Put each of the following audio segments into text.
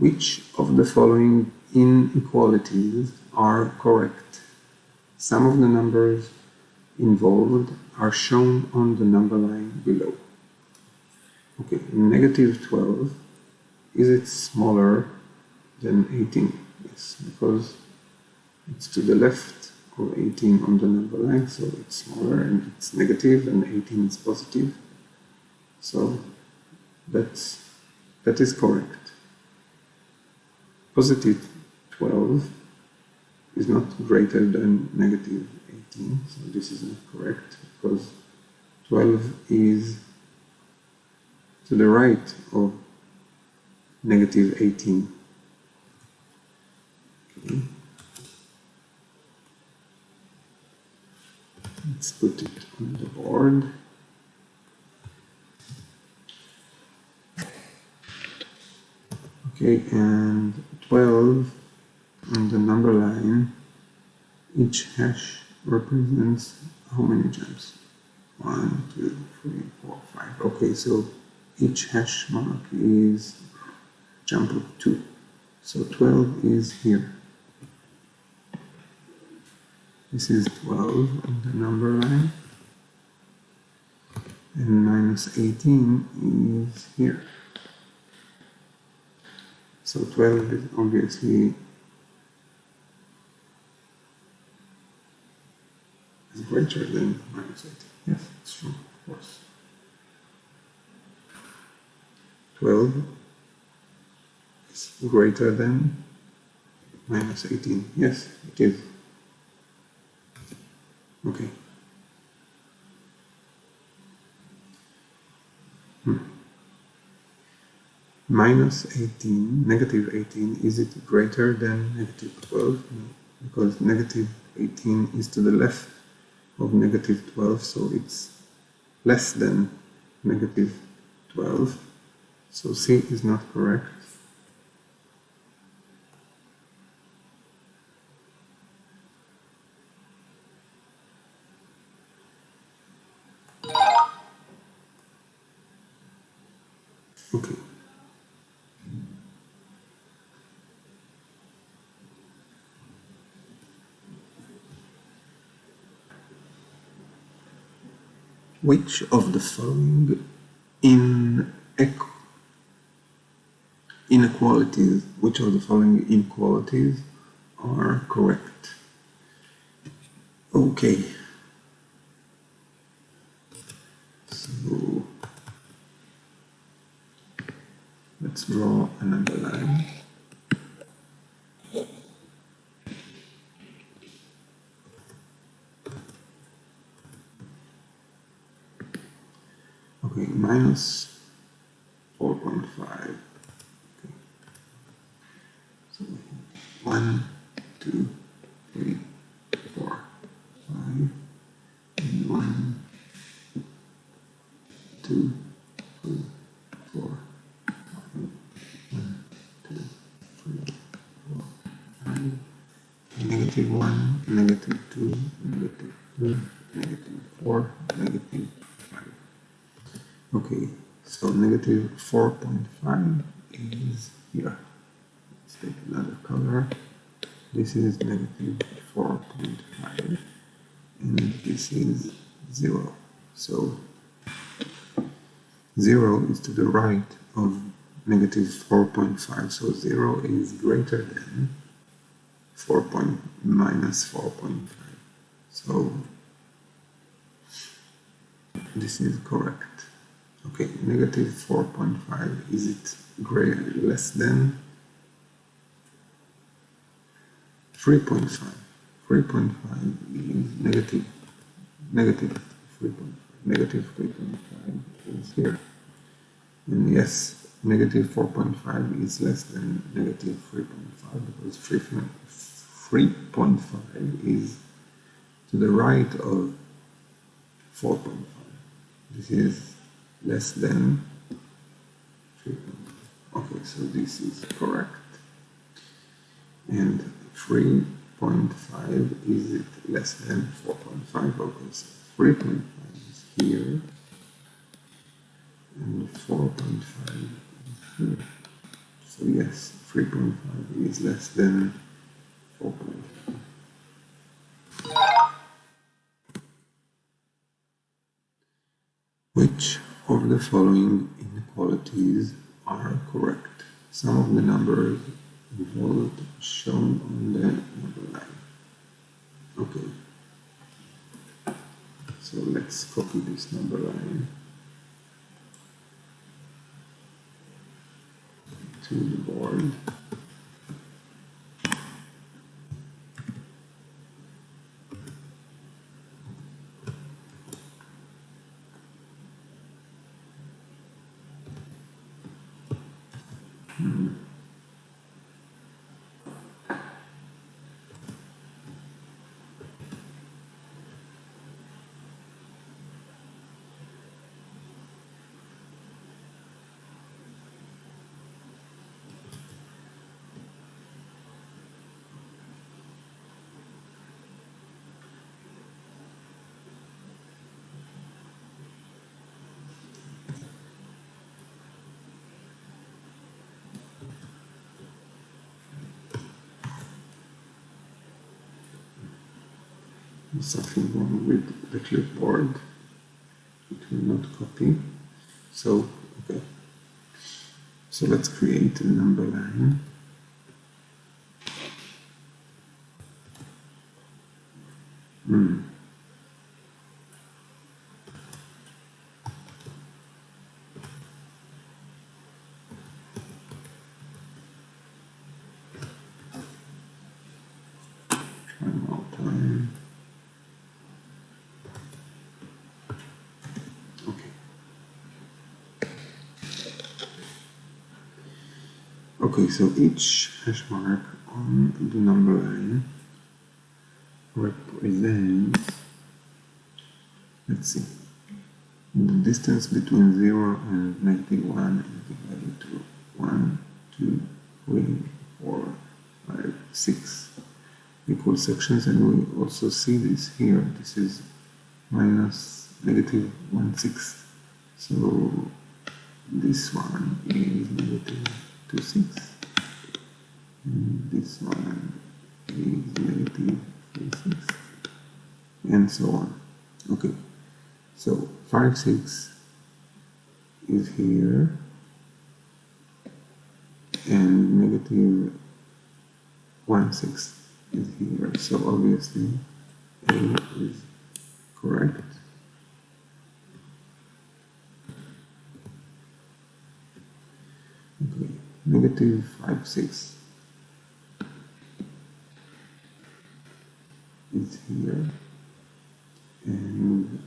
Which of the following inequalities are correct? Some of the numbers involved are shown on the number line below. Okay, negative 12, is it smaller than 18? Yes, because it's to the left of 18 on the number line, so it's smaller, and it's negative, and 18 is positive. So that is correct. Positive 12 is not greater than negative 18, so this is not correct, because 12 is to the right of negative 18. Okay. Let's put it on the board. Okay, and 12 on the number line, each hash represents how many jumps? 1, 2, 3, 4, 5. Okay, so each hash mark is jump of 2. So 12 is here. This is 12 on the number line, and minus 18 is here. So 12 is obviously greater than minus 18. Yes, it's true, of course. 12 is greater than minus 18. Yes, it is. Okay. Minus 18, negative 18, is it greater than negative 12? No, because negative 18 is to the left of negative 12, so it's less than negative 12. So C is not correct. Okay. Which of the following inequalities are correct? Okay. So let's draw another line. Okay, minus 4.5. Okay. So 1, 2, 3, 4, 5, and 1, 2, 3, 4, 5, 1, 2, 3, 4, 5, negative 1, negative 2, negative 2, negative 4, negative 5. Okay, so negative 4.5 is here. Let's take another color. This is negative 4.5, and this is 0. So 0 is to the right of negative 4.5, so 0 is greater than minus 4.5. So this is correct. Okay, negative 4.5, is it less than 3.5? 3.5 is negative 3.5. Negative 3.5 is here. And yes, negative 4.5 is less than negative 3.5 because 3.5 is to the right of 4.5. This is less than 3.5. Okay, so this is correct. And 3.5, is it less than 4.5? Okay, so 3.5 is here, and 4.5 is here. So yes, 3.5 is less than 4.5. Which of the following inequalities are correct? Some of the numbers involved shown on the number line. Okay, so let's copy this number line to the board. There's something wrong with the clipboard. It will not copy. So, okay. So let's create a number line. Try more time. Okay, so each hash mark on the number line represents, let's see, the distance between 0 and -1 is divided to 1, 2, 3, 4, 5, 6 equal sections, and we also see this here. This is minus negative 1/6. So this one is negative 2/6, and this one is negative 3/6, and so on. Okay, so 5/6 is here, and negative 1/6 is here. So obviously A is correct. Okay, negative 5/6 is here, and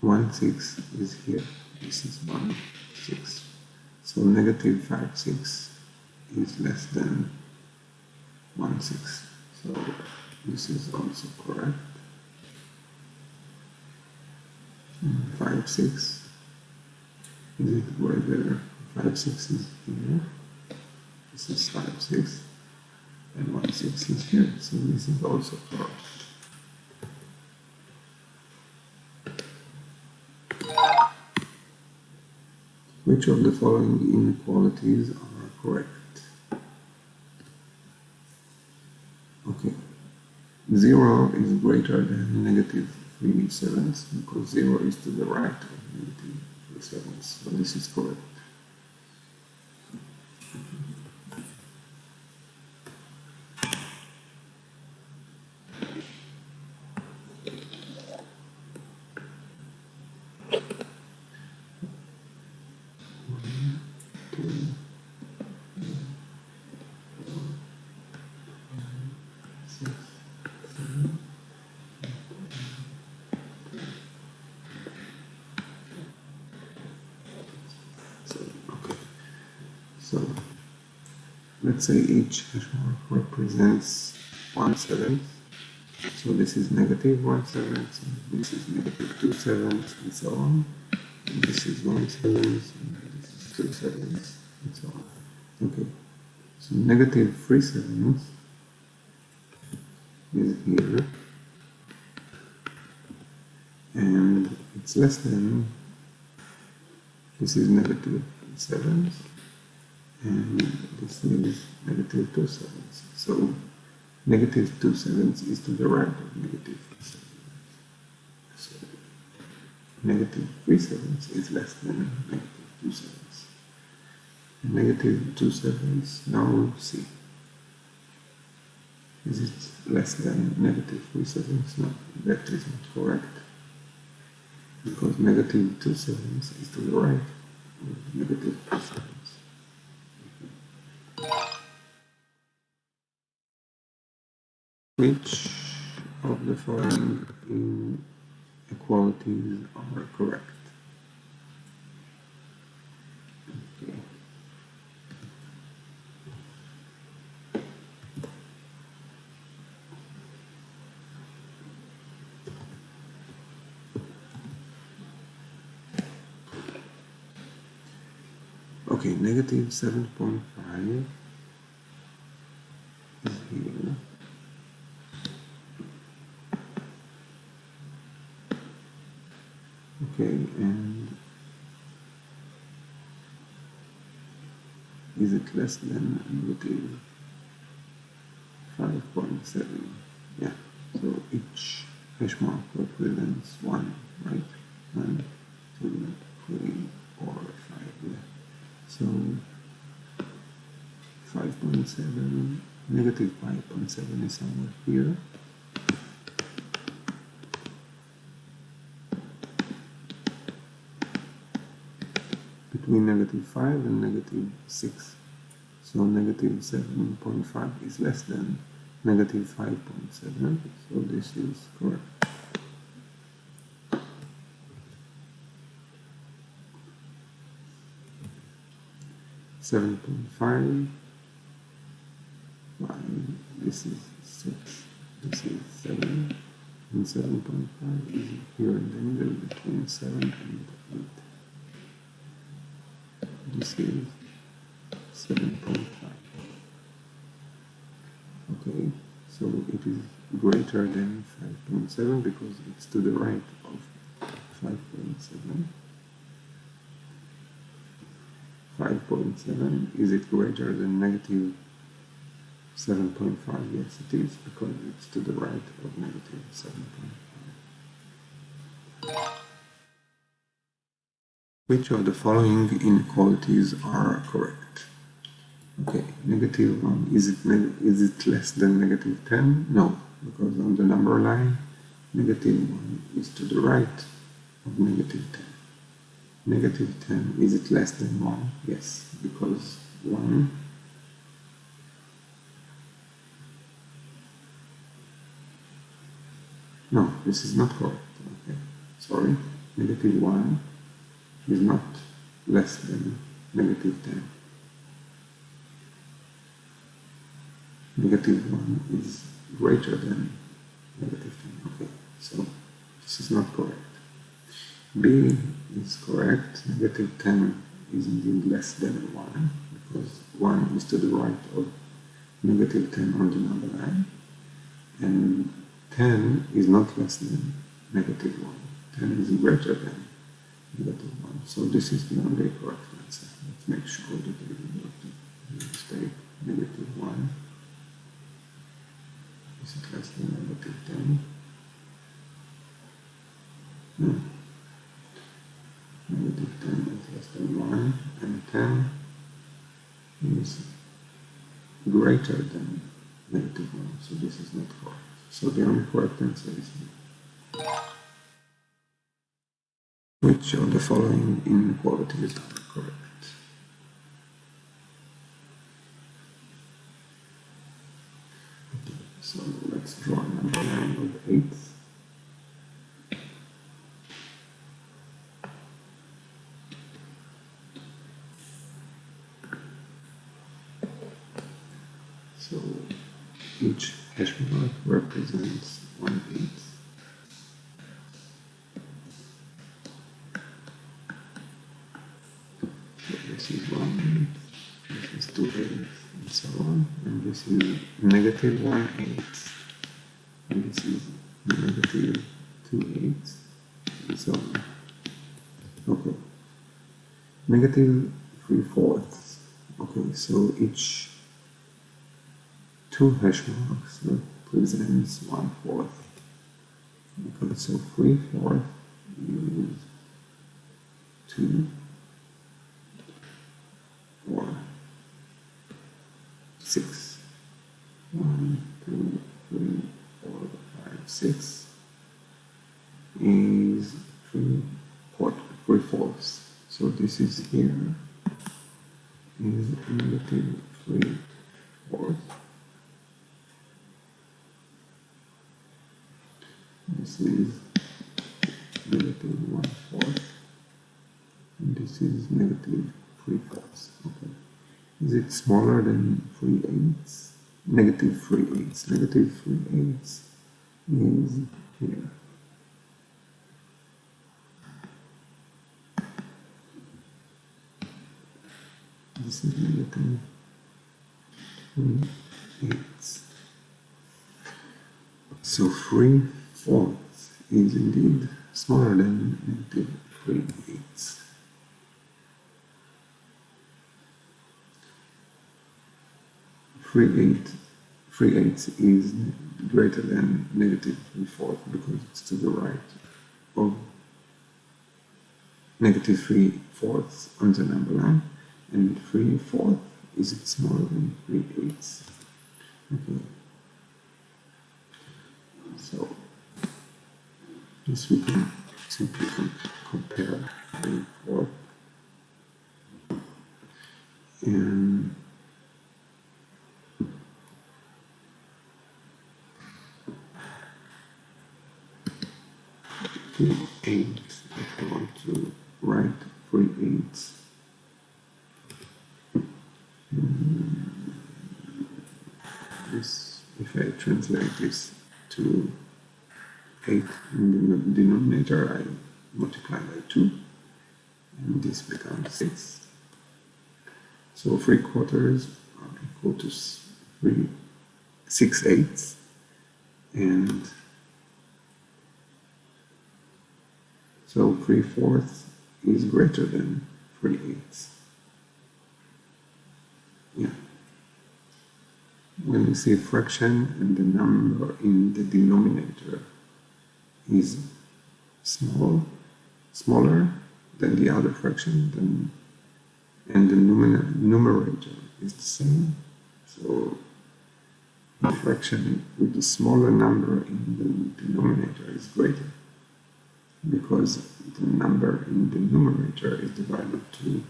1/6 is here. This is 1/6. So negative 5/6 is less than 1/6. So this is also correct. 5/6, is it right there? 5/6 is here. This is 5/6, and 1/6 is here. So this is also correct. Which of the following inequalities are correct? Okay, 0 is greater than negative 3/7 because 0 is to the right of negative 3/7. So this is correct. So let's say each hash mark represents 1/7. So this is negative 1/7, and this is negative 2/7, and so on. And this is 1/7, and this is 2/7, and so on. Okay, so negative 3/7 is here, and it's less than, this is negative 7, and this is negative 2/7. So negative 2/7 is to the right of negative 7. So negative 3/7 is less than negative 2/7. Negative 2/7, now we'll see. Is it less than negative 3/7? No, that is not correct. Because negative 2/7 is to the right of negative 2/7. Which of the following inequalities are correct? Okay. Okay, negative 7.5 is here. Okay, and is it less than negative 5.7? Yeah, so each hash mark represents 1, right? 1, 2, 3, 4, 5, yeah. So 5.7, negative 5.7 is somewhere here. Between negative 5 and negative 6. So negative 7.5 is less than negative 5.7. So this is correct. Seven point five. This is 6. This is 7. And 7.5 is here in the middle between 7 and 8. This is 7.5. Okay, so it is greater than 5.7 because it's to the right of 5.7. 5.7, is it greater than negative 7.5? Yes, it is, because it's to the right of negative 7.5. Which of the following inequalities are correct? Okay, negative 1, is it less than negative 10? No, because on the number line, negative 1 is to the right of negative 10. Negative 10, is it less than 1? Yes, because 1 no, this is not correct. Okay, sorry. Negative 1 is not less than negative 10. Negative 1 is greater than negative 10. Okay, so this is not correct. B is correct. Negative 10 is indeed less than 1, because 1 is to the right of negative 10 on the number line, and 10 is not less than negative 1. 10 is greater than negative 1. So this is the only correct answer. Let's make sure that there is not a mistake. Negative 1. Is it less than negative 10? No. Negative 10 is less than 1, and 10 is greater than negative 1. So this is not correct. So the only correct answer is B. Which of the following inequalities are correct? Okay, so let's draw a number line of 8. So each hash mark represents 1/8. So this is 1/8, this is 2/8, and so on. And this is negative 1/8, and this is negative 2/8, and so on. Okay. Negative 3/4 Okay, so each 2 hash marks represents 1/4. Okay, so 3/4 is 2, 4, 6. 1, 2, 3, 4, 5, 6 is 3/4. So this is here is negative 3/4. This is negative 1/4. And this is negative 3/4. Okay. Is it smaller than 3/8? Negative 3/8. Negative 3/8 is here. This is negative 3/8. So 3/4 is indeed smaller than negative 3/8. 3/8 is greater than negative 3/4 because it's to the right of negative 3/4 on the number line, and 3/4 is it smaller than 3/8. Okay. So this we can simply compare 3/4 and 3/8. If I want to write 3/8, this, if I translate this to 8 in the denominator, I multiply by 2, and this becomes 6. So 3/4 are equal to 6/8, and so 3/4 is greater than 3/8. Yeah. When we see a fraction and the number in the denominator is smaller than the other fraction, and the numerator is the same, so the fraction with the smaller number in the denominator is greater, because the number in the numerator is divided to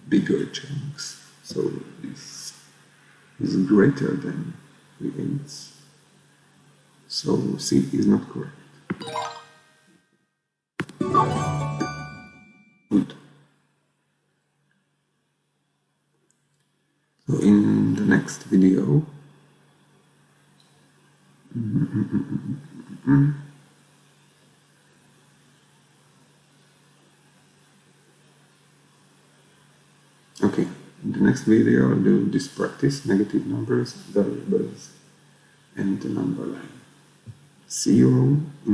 bigger chunks. So this is greater than 3/8. So C is not correct. Good. So in the next video, okay, in the next video I'll do this practice: negative numbers, variables, and the number line. See you in